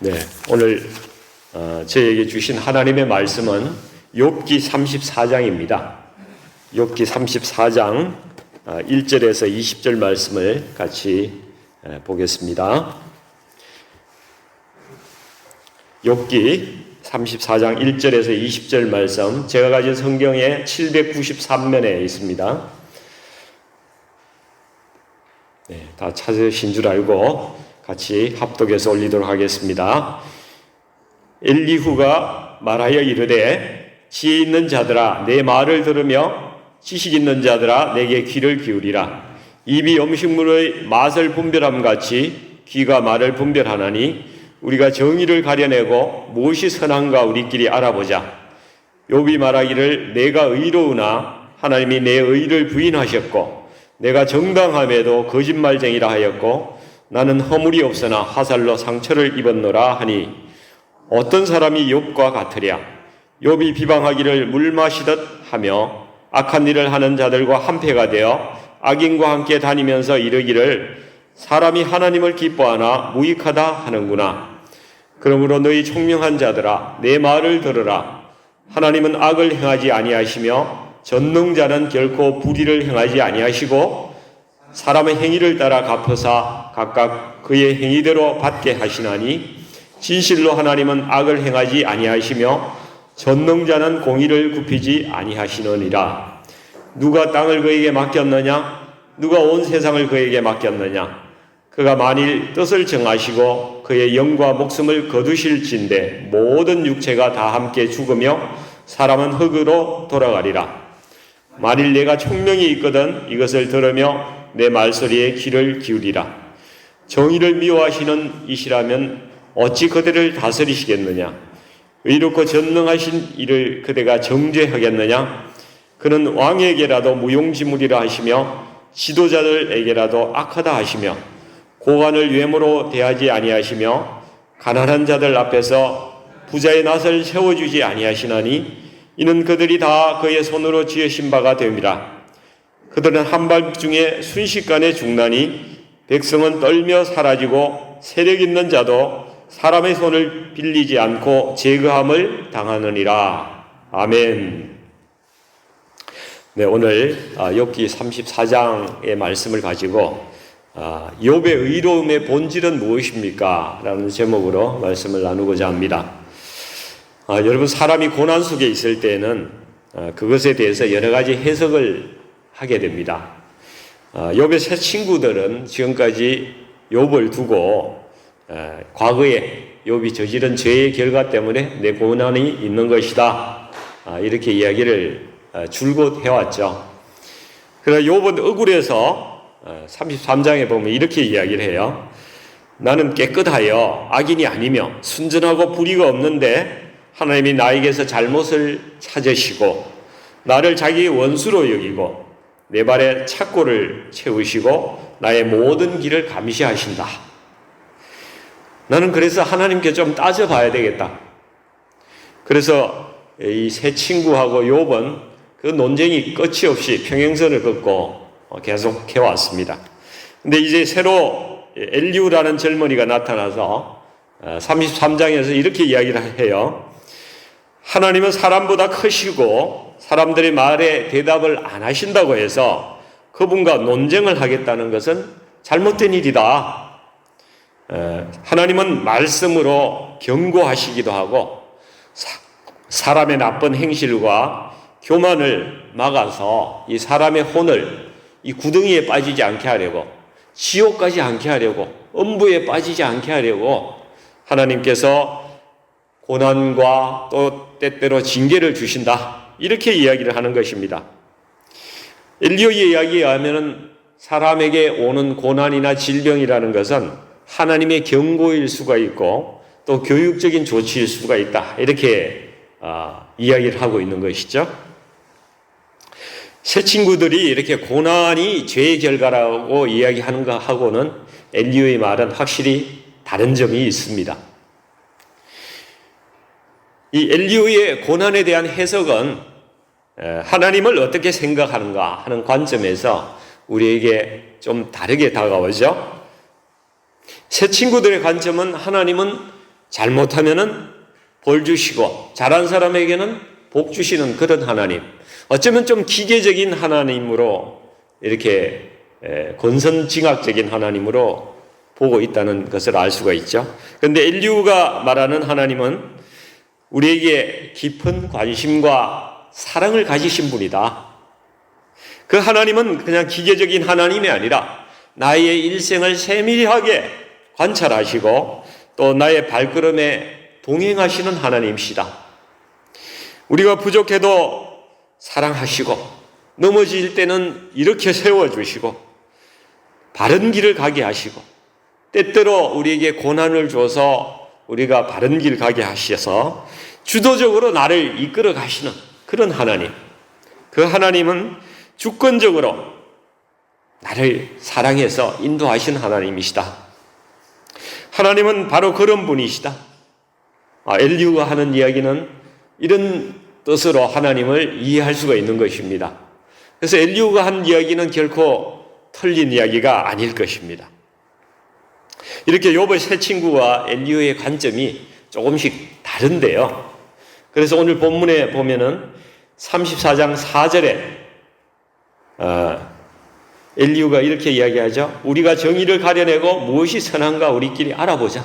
네, 오늘 저에게 주신 하나님의 말씀은 욥기 34장입니다. 욥기 34장 1절에서 20절 말씀을 같이 보겠습니다. 욥기 34장 1절에서 20절 말씀, 제가 가진 성경의 793면에 있습니다. 네, 다 찾으신 줄 알고 같이 합독해서 올리도록 하겠습니다. 엘리후가 말하여 이르되 지혜 있는 자들아 내 말을 들으며 지식 있는 자들아 내게 귀를 기울이라. 입이 음식물의 맛을 분별함 같이 귀가 말을 분별하나니 우리가 정의를 가려내고 무엇이 선한가 우리끼리 알아보자. 욥이 말하기를 내가 의로우나 하나님이 내 의를 부인하셨고 내가 정당함에도 거짓말쟁이라 하였고 나는 허물이 없으나 화살로 상처를 입었노라 하니 어떤 사람이 욥과 같으랴. 욥이 비방하기를 물 마시듯 하며 악한 일을 하는 자들과 한패가 되어 악인과 함께 다니면서 이르기를 사람이 하나님을 기뻐하나 무익하다 하는구나. 그러므로 너희 총명한 자들아 내 말을 들으라. 하나님은 악을 행하지 아니하시며 전능자는 결코 불의를 행하지 아니하시고 사람의 행위를 따라 갚으사 각각 그의 행위대로 받게 하시나니 진실로 하나님은 악을 행하지 아니하시며 전능자는 공의를 굽히지 아니하시느니라. 누가 땅을 그에게 맡겼느냐? 누가 온 세상을 그에게 맡겼느냐? 그가 만일 뜻을 정하시고 그의 영과 목숨을 거두실진대 모든 육체가 다 함께 죽으며 사람은 흙으로 돌아가리라. 만일 내가 총명이 있거든 이것을 들으며 내 말소리에 귀를 기울이라. 정의를 미워하시는 이시라면 어찌 그대를 다스리시겠느냐? 의롭고 전능하신 이를 그대가 정죄하겠느냐? 그는 왕에게라도 무용지물이라 하시며 지도자들에게라도 악하다 하시며 고관을 외모로 대하지 아니하시며 가난한 자들 앞에서 부자의 낯을 세워주지 아니하시나니 이는 그들이 다 그의 손으로 지으신 바가 됨이라. 그들은 한밤중에 순식간에 죽나니 백성은 떨며 사라지고 세력 있는 자도 사람의 손을 빌리지 않고 제거함을 당하느니라. 아멘. 네, 오늘 욥기 34장의 말씀을 가지고 욥의 의로움의 본질은 무엇입니까? 라는 제목으로 말씀을 나누고자 합니다. 여러분, 사람이 고난 속에 있을 때는 그것에 대해서 여러 가지 해석을 하게 됩니다. 욥의 세 친구들은 지금까지 욥을 두고 과거에 욥이 저지른 죄의 결과 때문에 내 고난이 있는 것이다, 이렇게 이야기를 줄곧 해왔죠. 그러나 욥은 억울해서 33장에 보면 이렇게 이야기를 해요. 나는 깨끗하여 악인이 아니며 순전하고 불의가 없는데 하나님이 나에게서 잘못을 찾으시고 나를 자기의 원수로 여기고 내 발에 착고를 채우시고 나의 모든 길을 감시하신다. 나는 그래서 하나님께 좀 따져봐야 되겠다. 그래서 이 세 친구하고 욥은 그 논쟁이 끝이 없이 평행선을 긋고 계속 해왔습니다. 근데 이제 새로 엘리후라는 젊은이가 나타나서 33장에서 이렇게 이야기를 해요. 하나님은 사람보다 크시고 사람들의 말에 대답을 안 하신다고 해서 그분과 논쟁을 하겠다는 것은 잘못된 일이다. 하나님은 말씀으로 경고하시기도 하고 사람의 나쁜 행실과 교만을 막아서 이 사람의 혼을 이 구덩이에 빠지지 않게 하려고, 지옥까지 않게 하려고, 음부에 빠지지 않게 하려고 하나님께서 고난과 또 때때로 징계를 주신다, 이렇게 이야기를 하는 것입니다. 엘리야의 이야기에 의하면 사람에게 오는 고난이나 질병이라는 것은 하나님의 경고일 수가 있고 또 교육적인 조치일 수가 있다, 이렇게 이야기를 하고 있는 것이죠. 새 친구들이 이렇게 고난이 죄의 결과라고 이야기하는 것하고는 엘리야의 말은 확실히 다른 점이 있습니다. 이 엘리야의 고난에 대한 해석은 하나님을 어떻게 생각하는가 하는 관점에서 우리에게 좀 다르게 다가오죠. 새 친구들의 관점은 하나님은 잘못하면은 벌 주시고 잘한 사람에게는 복 주시는 그런 하나님. 어쩌면 좀 기계적인 하나님으로 이렇게 권선징악적인 하나님으로 보고 있다는 것을 알 수가 있죠. 그런데 엘리후가 말하는 하나님은 우리에게 깊은 관심과 사랑을 가지신 분이다. 그 하나님은 그냥 기계적인 하나님이 아니라 나의 일생을 세밀하게 관찰하시고 또 나의 발걸음에 동행하시는 하나님이시다. 우리가 부족해도 사랑하시고 넘어질 때는 이렇게 세워주시고 바른 길을 가게 하시고 때때로 우리에게 고난을 줘서 우리가 바른 길 가게 하셔서 주도적으로 나를 이끌어 가시는 그런 하나님. 그 하나님은 주권적으로 나를 사랑해서 인도하신 하나님이시다. 하나님은 바로 그런 분이시다. 엘리후가 하는 이야기는 이런 뜻으로 하나님을 이해할 수가 있는 것입니다. 그래서 엘리후가 한 이야기는 결코 틀린 이야기가 아닐 것입니다. 이렇게 욥의 세 친구와 엘리후의 관점이 조금씩 다른데요. 그래서 오늘 본문에 보면은 34장 4절에 엘리후가 이렇게 이야기하죠. 우리가 정의를 가려내고 무엇이 선한가 우리끼리 알아보자.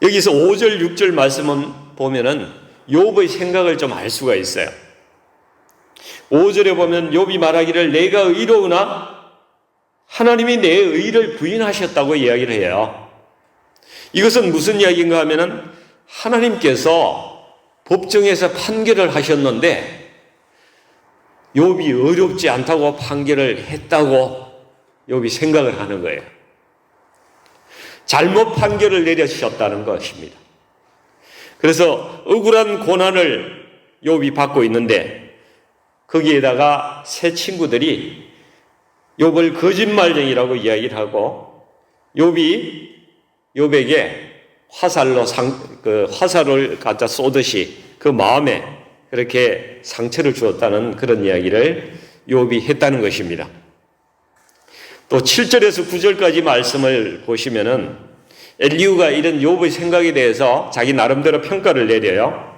여기서 5절, 6절 말씀은 보면은 욥의 생각을 좀 알 수가 있어요. 5절에 보면 욥이 말하기를 내가 의로우나 하나님이 내 의를 부인하셨다고 이야기를 해요. 이것은 무슨 이야기인가 하면은 하나님께서 법정에서 판결을 하셨는데 욥이 어렵지 않다고 판결을 했다고 욥이 생각을 하는 거예요. 잘못 판결을 내리셨다는 것입니다. 그래서 억울한 고난을 욥이 받고 있는데 거기에다가 세 친구들이 욥을 거짓말쟁이라고 이야기를 하고 욥에게 화살을 갖다 쏘듯이 그 마음에 그렇게 상처를 주었다는 그런 이야기를 욥이 했다는 것입니다. 또 7절에서 9절까지 말씀을 보시면은 엘리후가 이런 욥의 생각에 대해서 자기 나름대로 평가를 내려요.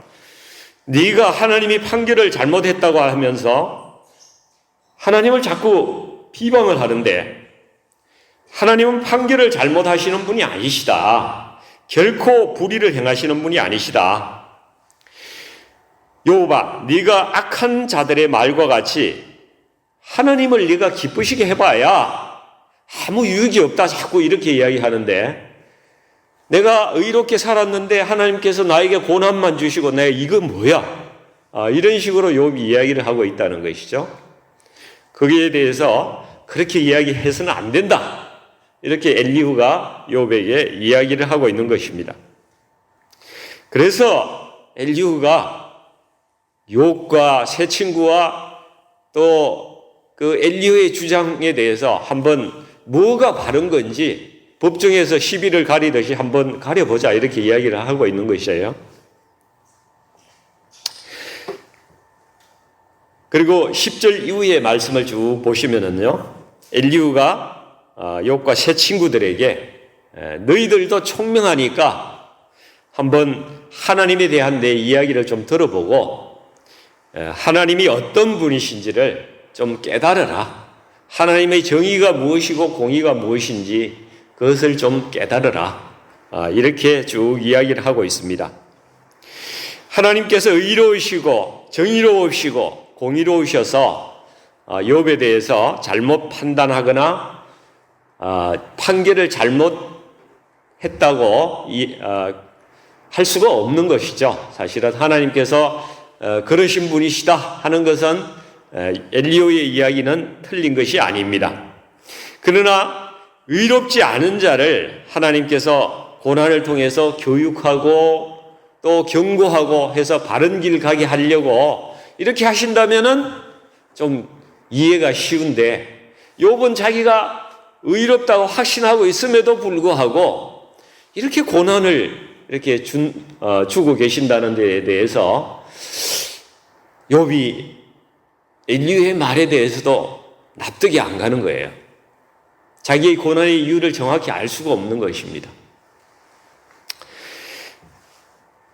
네가 하나님이 판결을 잘못했다고 하면서 하나님을 자꾸 비방을 하는데 하나님은 판결을 잘못하시는 분이 아니시다. 결코 불의를 행하시는 분이 아니시다. 욥아, 네가 악한 자들의 말과 같이 하나님을 네가 기쁘시게 해봐야 아무 유익이 없다 자꾸 이렇게 이야기하는데 내가 의롭게 살았는데 하나님께서 나에게 고난만 주시고 내가 이거 뭐야? 이런 식으로 욥이 이야기를 하고 있다는 것이죠. 거기에 대해서 그렇게 이야기해서는 안 된다. 이렇게 엘리후가 욥에게 이야기를 하고 있는 것입니다. 그래서 엘리후가 욥과 세 친구와 또 그 엘리후의 주장에 대해서 한번 뭐가 바른 건지 법정에서 시비를 가리듯이 한번 가려보자 이렇게 이야기를 하고 있는 것이에요. 그리고 10절 이후의 말씀을 쭉 보시면은요, 엘리후가 욥과 세 친구들에게 너희들도 총명하니까 한번 하나님에 대한 내 이야기를 좀 들어보고 하나님이 어떤 분이신지를 좀 깨달으라. 하나님의 정의가 무엇이고 공의가 무엇인지 그것을 좀 깨달으라. 이렇게 쭉 이야기를 하고 있습니다. 하나님께서 의로우시고 정의로우시고 공의로우셔서 욥에 대해서 잘못 판단하거나 판결을 잘못했다고 할 수가 없는 것이죠. 사실은 하나님께서 그러신 분이시다 하는 것은 엘리후의 이야기는 틀린 것이 아닙니다. 그러나 의롭지 않은 자를 하나님께서 고난을 통해서 교육하고 또 경고하고 해서 바른 길 가게 하려고 이렇게 하신다면은 좀 이해가 쉬운데 욥은 자기가 의롭다고 확신하고 있음에도 불구하고 이렇게 고난을 이렇게 주고 계신다는 데에 대해서 욥이 엘리후의 말에 대해서도 납득이 안 가는 거예요. 자기의 고난의 이유를 정확히 알 수가 없는 것입니다.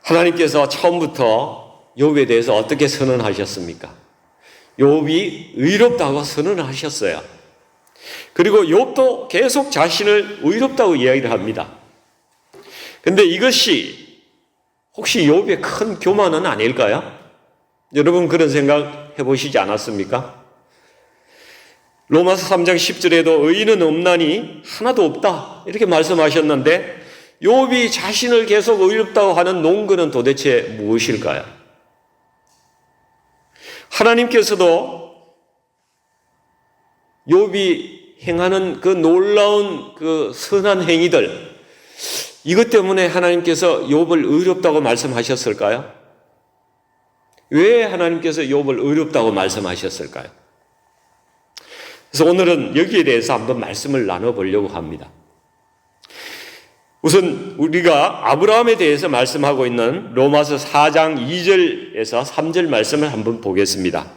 하나님께서 처음부터 욥에 대해서 어떻게 선언하셨습니까? 욥이 의롭다고 선언하셨어요. 그리고 욥도 계속 자신을 의롭다고 이야기를 합니다. 근데 이것이 혹시 욥의 큰 교만은 아닐까요? 여러분 그런 생각 해보시지 않았습니까? 로마서 3장 10절에도 의인은 없나니 하나도 없다 이렇게 말씀하셨는데 욥이 자신을 계속 의롭다고 하는 논거는 도대체 무엇일까요? 하나님께서도 욥이 행하는 그 놀라운 그 선한 행위들, 이것 때문에 하나님께서 욥을 의롭다고 말씀하셨을까요? 왜 하나님께서 욥을 의롭다고 말씀하셨을까요? 그래서 오늘은 여기에 대해서 한번 말씀을 나눠보려고 합니다. 우선 우리가 아브라함에 대해서 말씀하고 있는 로마서 4장 2절에서 3절 말씀을 한번 보겠습니다.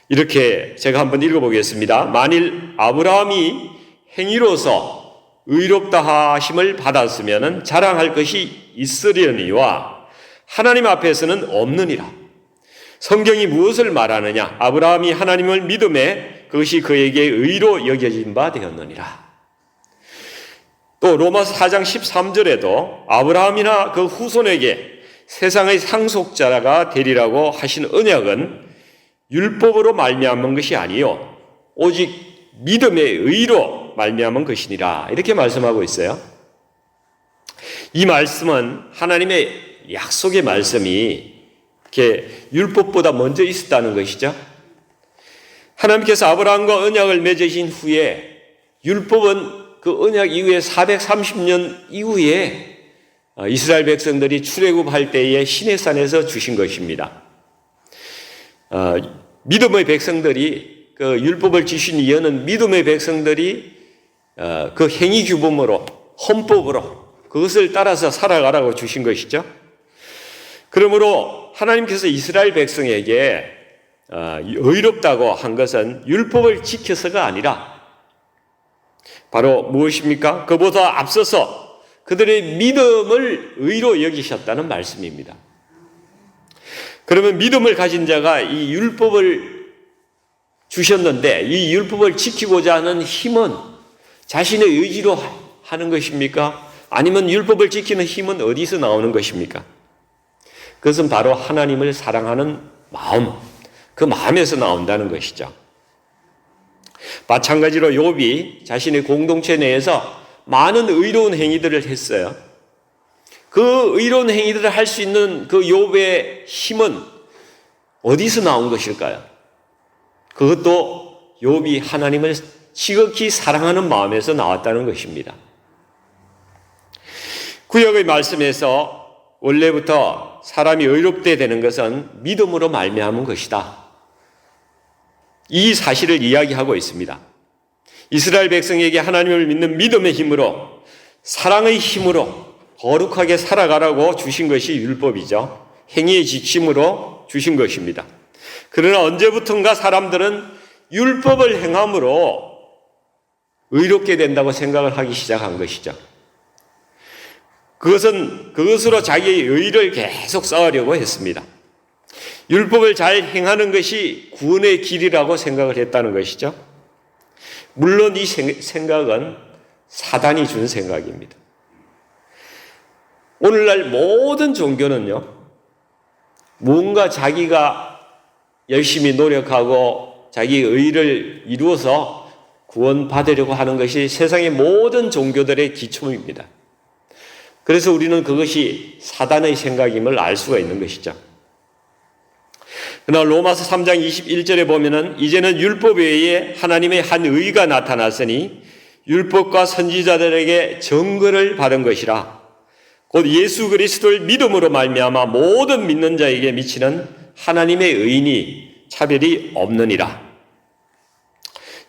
이렇게 제가 한번 읽어보겠습니다. 만일 아브라함이 행위로서 의롭다 하심을 받았으면 자랑할 것이 있으려니와 하나님 앞에서는 없느니라. 성경이 무엇을 말하느냐? 아브라함이 하나님을 믿음에 그것이 그에게 의로 여겨진 바 되었느니라. 또 로마서 4장 13절에도 아브라함이나 그 후손에게 세상의 상속자가 되리라고 하신 언약은 율법으로 말미암은 것이 아니요 오직 믿음의 의로 말미암은 것이니라. 이렇게 말씀하고 있어요. 이 말씀은 하나님의 약속의 말씀이 이렇게 율법보다 먼저 있었다는 것이죠. 하나님께서 아브라함과 언약을 맺으신 후에 율법은 그 언약 이후에 430년 이후에 이스라엘 백성들이 출애굽할 때에 시내산에서 주신 것입니다. 믿음의 백성들이 그 율법을 지신 이유는 믿음의 백성들이 그 행위 규범으로 헌법으로 그것을 따라서 살아가라고 주신 것이죠. 그러므로 하나님께서 이스라엘 백성에게 의롭다고 한 것은 율법을 지켜서가 아니라 바로 무엇입니까? 그보다 앞서서 그들의 믿음을 의로 여기셨다는 말씀입니다. 그러면 믿음을 가진 자가 이 율법을 주셨는데 이 율법을 지키고자 하는 힘은 자신의 의지로 하는 것입니까? 아니면 율법을 지키는 힘은 어디서 나오는 것입니까? 그것은 바로 하나님을 사랑하는 마음, 그 마음에서 나온다는 것이죠. 마찬가지로 욥이 자신의 공동체 내에서 많은 의로운 행위들을 했어요. 그 의로운 행위들을 할 수 있는 그 욥의 힘은 어디서 나온 것일까요? 그것도 욥이 하나님을 지극히 사랑하는 마음에서 나왔다는 것입니다. 구약의 말씀에서 원래부터 사람이 의롭게 되는 것은 믿음으로 말미암은 것이다. 이 사실을 이야기하고 있습니다. 이스라엘 백성에게 하나님을 믿는 믿음의 힘으로 사랑의 힘으로 거룩하게 살아가라고 주신 것이 율법이죠. 행위의 지침으로 주신 것입니다. 그러나 언제부턴가 사람들은 율법을 행함으로 의롭게 된다고 생각을 하기 시작한 것이죠. 그것으로 자기의 의를 계속 쌓으려고 했습니다. 율법을 잘 행하는 것이 구원의 길이라고 생각을 했다는 것이죠. 물론 이 생각은 사단이 준 생각입니다. 오늘날 모든 종교는요, 뭔가 자기가 열심히 노력하고 자기의 의를 이루어서 구원받으려고 하는 것이 세상의 모든 종교들의 기초입니다. 그래서 우리는 그것이 사단의 생각임을 알 수가 있는 것이죠. 그러나 로마서 3장 21절에 보면은 이제는 율법 외에 하나님의 한 의가 나타났으니 율법과 선지자들에게 증거를 받은 것이라. 곧 예수 그리스도를 믿음으로 말미암아 모든 믿는 자에게 미치는 하나님의 의인이 차별이 없느니라.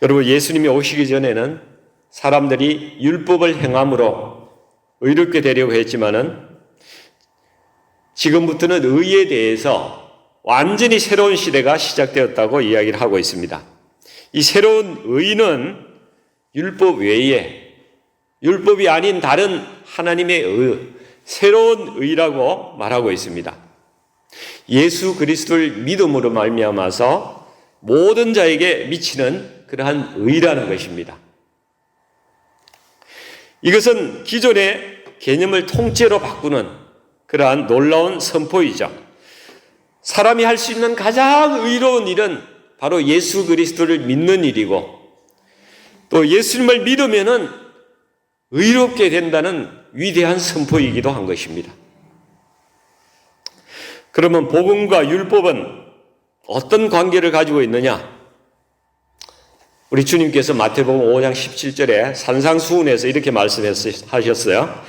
여러분, 예수님이 오시기 전에는 사람들이 율법을 행함으로 의롭게 되려고 했지만은 지금부터는 의에 대해서 완전히 새로운 시대가 시작되었다고 이야기를 하고 있습니다. 이 새로운 의는 율법 외에 율법이 아닌 다른 하나님의 의, 새로운 의라고 말하고 있습니다. 예수 그리스도를 믿음으로 말미암아서 모든 자에게 미치는 그러한 의라는 것입니다. 이것은 기존의 개념을 통째로 바꾸는 그러한 놀라운 선포이죠. 사람이 할 수 있는 가장 의로운 일은 바로 예수 그리스도를 믿는 일이고, 또 예수님을 믿으면은 의롭게 된다는 위대한 선포이기도 한 것입니다. 그러면 복음과 율법은 어떤 관계를 가지고 있느냐? 우리 주님께서 마태복음 5장 17절에 산상수훈에서 이렇게 말씀하셨어요.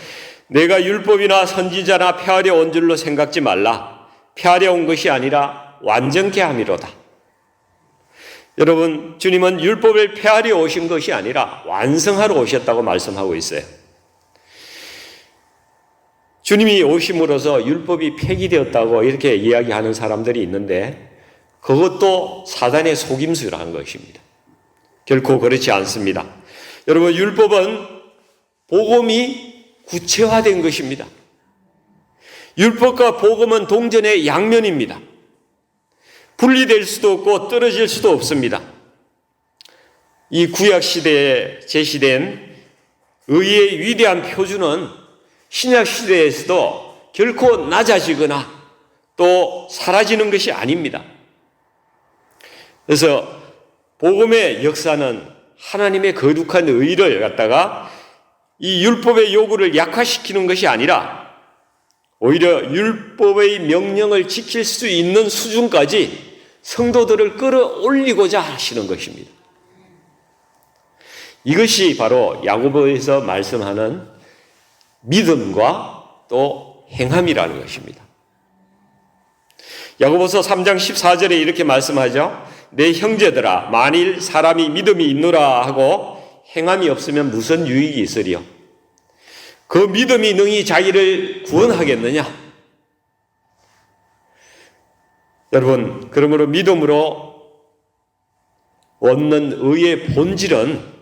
내가 율법이나 선지자나 폐하려 온 줄로 생각지 말라. 폐하려 온 것이 아니라 완전케 함이로다. 여러분, 주님은 율법을 폐하려 오신 것이 아니라 완성하러 오셨다고 말씀하고 있어요. 주님이 오심으로써 율법이 폐기되었다고 이렇게 이야기하는 사람들이 있는데, 그것도 사단의 속임수라는 것입니다. 결코 그렇지 않습니다. 여러분, 율법은 복음이 구체화된 것입니다. 율법과 복음은 동전의 양면입니다. 분리될 수도 없고 떨어질 수도 없습니다. 이 구약시대에 제시된 의의 위대한 표준은 신약시대에서도 결코 낮아지거나 또 사라지는 것이 아닙니다. 그래서 복음의 역사는 하나님의 거룩한 의를 갖다가 이 율법의 요구를 약화시키는 것이 아니라 오히려 율법의 명령을 지킬 수 있는 수준까지 성도들을 끌어올리고자 하시는 것입니다. 이것이 바로 야고보에서 말씀하는 믿음과 또 행함이라는 것입니다. 야고보서 3장 14절에 이렇게 말씀하죠. 내 형제들아, 만일 사람이 믿음이 있노라 하고 행함이 없으면 무슨 유익이 있으리요? 그 믿음이 능히 자기를 구원하겠느냐? 여러분, 그러므로 믿음으로 얻는 의의 본질은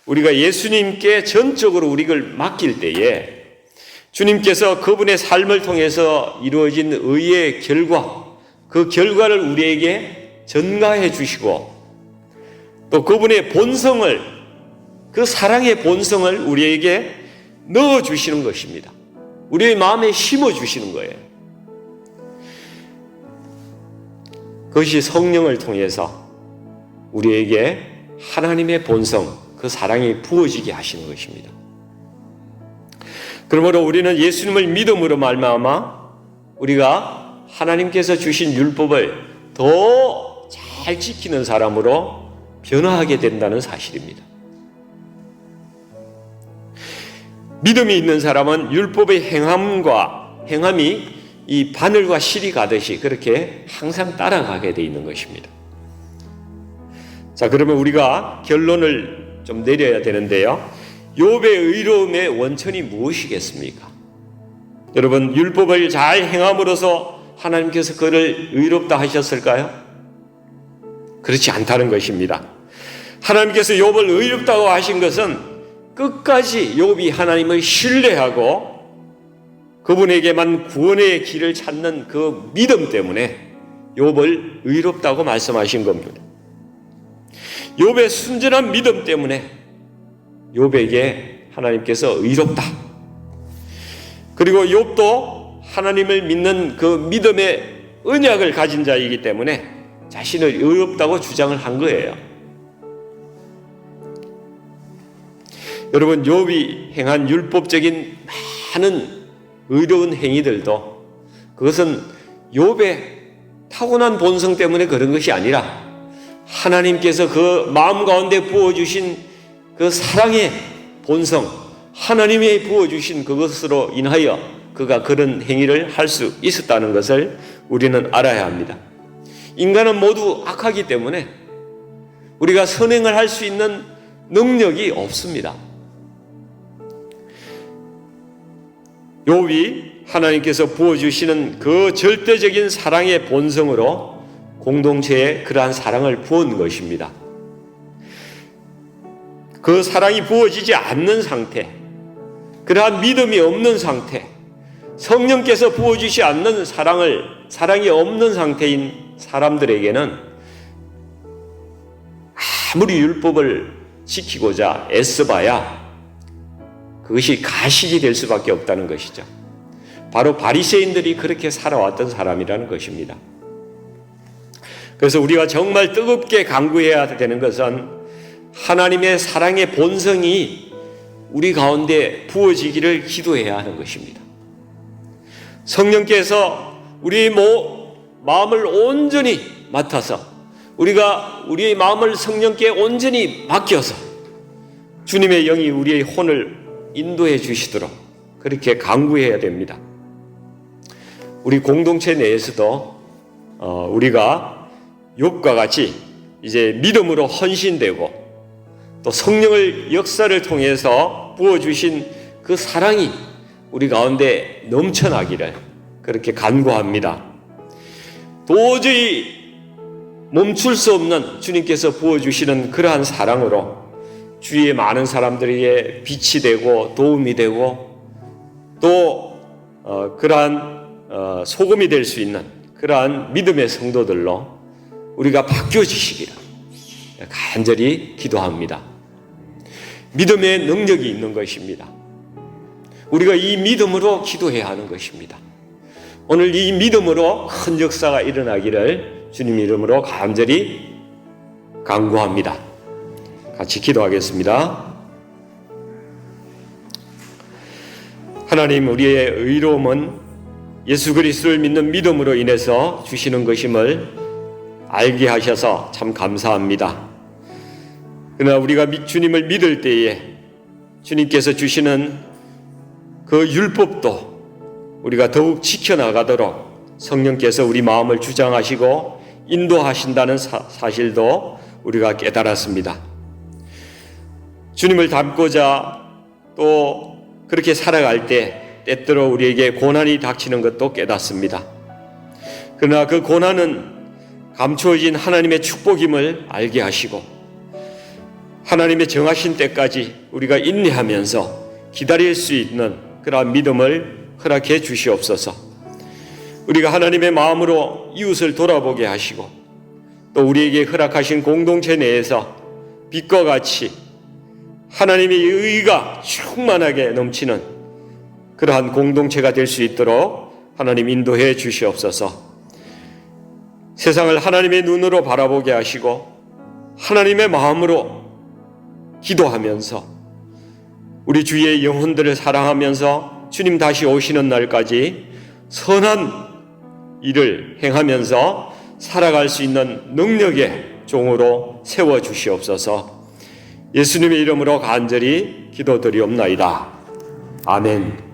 우리가 예수님께 전적으로 우리를 맡길 때에 주님께서 그분의 삶을 통해서 이루어진 의의 결과, 그 결과를 우리에게 전가해 주시고 또 그분의 본성을, 그 사랑의 본성을 우리에게 넣어 주시는 것입니다. 우리의 마음에 심어 주시는 거예요. 그것이 성령을 통해서 우리에게 하나님의 본성, 그 사랑이 부어지게 하시는 것입니다. 그러므로 우리는 예수님을 믿음으로 말미암아 우리가 하나님께서 주신 율법을 더 잘 지키는 사람으로 변화하게 된다는 사실입니다. 믿음이 있는 사람은 율법의 행함이 이 바늘과 실이 가듯이 그렇게 항상 따라가게 돼 있는 것입니다. 자, 그러면 우리가 결론을 좀 내려야 되는데요. 욥의 의로움의 원천이 무엇이겠습니까? 여러분, 율법을 잘 행함으로써 하나님께서 그를 의롭다 하셨을까요? 그렇지 않다는 것입니다. 하나님께서 욥을 의롭다고 하신 것은 끝까지 욥이 하나님을 신뢰하고 그분에게만 구원의 길을 찾는 그 믿음 때문에 욥을 의롭다고 말씀하신 겁니다. 욥의 순전한 믿음 때문에 욥에게 하나님께서 의롭다. 그리고 욥도 하나님을 믿는 그 믿음의 언약을 가진 자이기 때문에 자신을 의롭다고 주장을 한 거예요. 여러분, 욥이 행한 율법적인 많은 의로운 행위들도 그것은 욥의 타고난 본성 때문에 그런 것이 아니라 하나님께서 그 마음 가운데 부어주신 그 사랑의 본성, 하나님이 부어주신 그것으로 인하여 그가 그런 행위를 할 수 있었다는 것을 우리는 알아야 합니다. 인간은 모두 악하기 때문에 우리가 선행을 할 수 있는 능력이 없습니다. 욥이 하나님께서 부어주시는 그 절대적인 사랑의 본성으로 공동체에 그러한 사랑을 부은 것입니다. 그 사랑이 부어지지 않는 상태, 그러한 믿음이 없는 상태, 성령께서 부어주시 않는 사랑이 없는 상태인 사람들에게는 아무리 율법을 지키고자 애써봐야 그것이 가식이 될 수밖에 없다는 것이죠. 바로 바리새인들이 그렇게 살아왔던 사람이라는 것입니다. 그래서 우리가 정말 뜨겁게 간구해야 되는 것은 하나님의 사랑의 본성이 우리 가운데 부어지기를 기도해야 하는 것입니다. 성령께서 우리의 마음을 온전히 맡아서 우리가 우리의 마음을 성령께 온전히 맡겨서 주님의 영이 우리의 혼을 인도해 주시도록 그렇게 간구해야 됩니다. 우리 공동체 내에서도 우리가 욥과 같이 이제 믿음으로 헌신되고 또 성령을 역사를 통해서 부어주신 그 사랑이 우리 가운데 넘쳐나기를 그렇게 간구합니다. 도저히 멈출 수 없는 주님께서 부어주시는 그러한 사랑으로 주위의 많은 사람들에게 빛이 되고 도움이 되고 또 그러한 소금이 될 수 있는 그러한 믿음의 성도들로 우리가 바뀌어지시기를 간절히 기도합니다. 믿음의 능력이 있는 것입니다. 우리가 이 믿음으로 기도해야 하는 것입니다. 오늘 이 믿음으로 큰 역사가 일어나기를 주님 이름으로 간절히 간구합니다. 같이 기도하겠습니다. 하나님, 우리의 의로움은 예수 그리스도를 믿는 믿음으로 인해서 주시는 것임을 알게 하셔서 참 감사합니다. 그러나 우리가 주님을 믿을 때에 주님께서 주시는 그 율법도 우리가 더욱 지켜나가도록 성령께서 우리 마음을 주장하시고 인도하신다는 사실도 우리가 깨달았습니다. 주님을 닮고자 또 그렇게 살아갈 때 때때로 우리에게 고난이 닥치는 것도 깨닫습니다. 그러나 그 고난은 감추어진 하나님의 축복임을 알게 하시고 하나님의 정하신 때까지 우리가 인내하면서 기다릴 수 있는 그러한 믿음을 허락해 주시옵소서. 우리가 하나님의 마음으로 이웃을 돌아보게 하시고 또 우리에게 허락하신 공동체 내에서 빛과 같이 하나님의 의가 충만하게 넘치는 그러한 공동체가 될 수 있도록 하나님 인도해 주시옵소서. 세상을 하나님의 눈으로 바라보게 하시고 하나님의 마음으로 기도하면서 우리 주위의 영혼들을 사랑하면서 주님 다시 오시는 날까지 선한 일을 행하면서 살아갈 수 있는 능력의 종으로 세워주시옵소서. 예수님의 이름으로 간절히 기도드리옵나이다. 아멘.